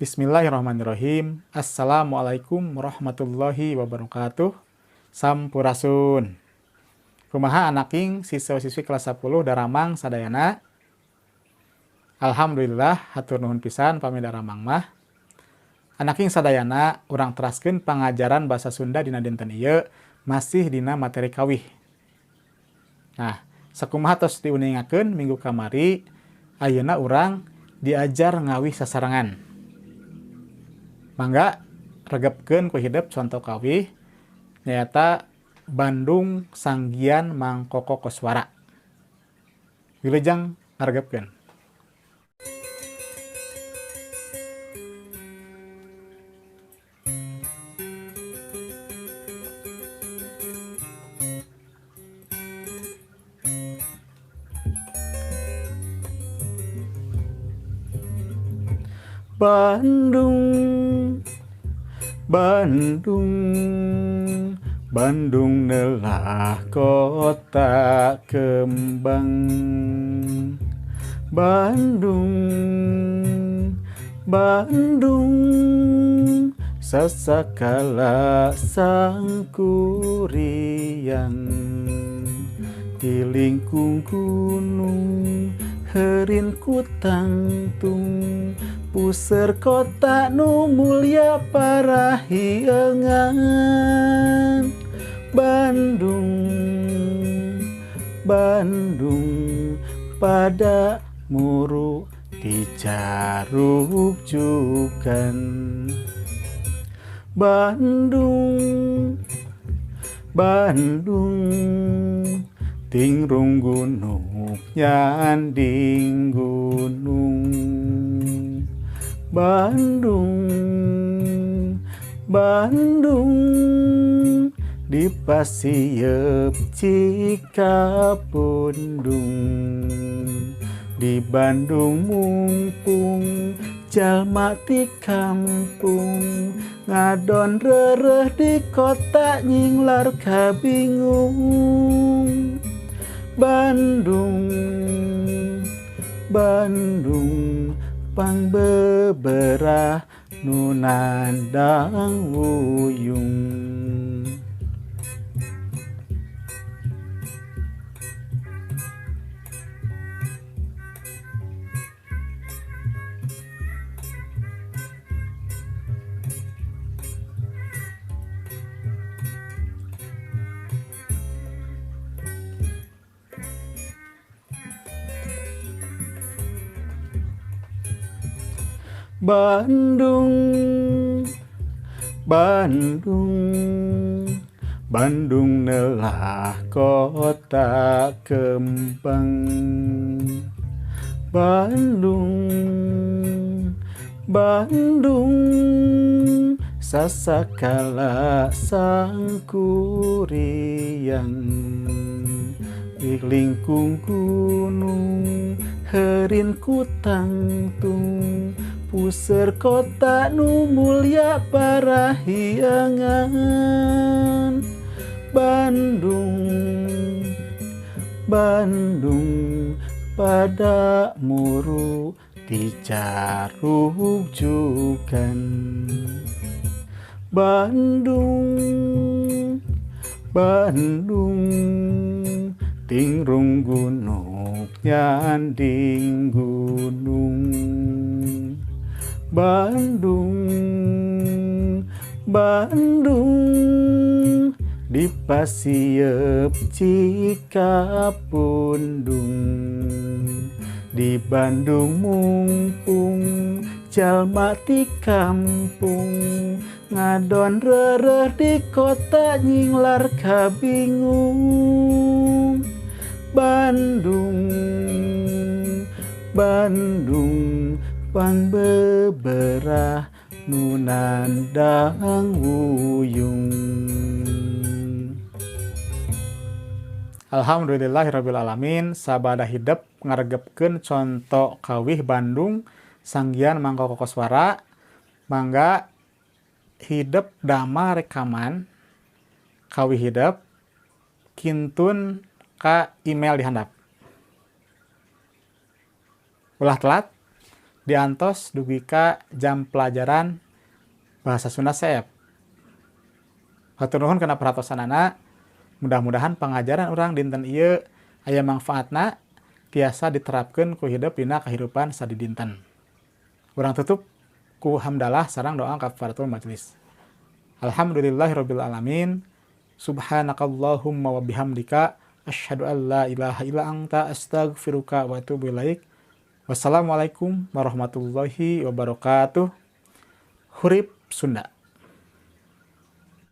Bismillahirrahmanirrahim. Assalamualaikum warahmatullahi wabarakatuh. Sampurasun. Kumaha anaking siswa-siswi kelas 10 daramang sadayana. Alhamdulillah hatur nuhun pisan pami daramang mah. Anaking sadayana urang teraskeun pangajaran bahasa Sunda dina dinten ieu masih dina materi kawih. Nah, sakumaha tos diuningakeun minggu kamari ayeuna urang diajar ngawih sasarangan. Mangga regepkeun ku hideup contoh kawih nyaeta Bandung Sanggian Mangkoko Koswara. Wilujeng ngaregepkeun. Bandung, Bandung, Bandung neulah kota kembang. Bandung, Bandung, sasakala sangkuriang. Di lingkung gunung heureun ku tangtung, puser kota nu mulya parahyangan. Bandung, Bandung, pada muru dijaruk jugan. Bandung, Bandung, tingrung gunung nyanding gunung. Bandung, Bandung, di Pasieup Cikapundung. Di Bandung mumpung jalma ti kampung, ngadon reureuh di kota nyinglar kabingung. Bandung, Bandung, pangbeberah nu nandang wuyung. Bandung, Bandung, Bandung neulah kota kembang. Bandung, Bandung, sasakala sangkuriang. Di lingkung gunung heureun ku tangtung, puser kota nu mulya parahyangan. Bandung, Bandung, pada muru dijaruk jugan. Bandung, Bandung, tingrung gunung nyanding gunung. Bandung, Bandung, di Pasieup Cikapundung. Di Bandung mumpung jalma ti kampung, ngadon reureuh di kota nyinglar kabingung. Bandung, Bandung, pangbeberah nu nandang wuyung. Alhamdulillahirrabbilalamin. Sabada hidup ngaregepkeun contoh kawih Bandung Sanggian Mangkoko Koswara. Mangga hidup dama rekaman kawih hidup kintun ka email di handap. Ulah telat diantos dugi ka jam pelajaran bahasa Sunda Seep. Hatur nuhun kana perhatosanana. Mudah-mudahan pengajaran orang dinten ieu aya manfaatna tiasa diterapkeun ku hidup dina kahirupan sadi dinten. Urang tutup ku hamdalah sareng doa kafaratul majlis. Alhamdulillahirabbil alamin. Subhanakallahumma wa bihamdika asyhadu an la ilaha illa anta astaghfiruka wa atubu ilaik. Wassalamualaikum warahmatullahi wabarakatuh. Hurip Sunda.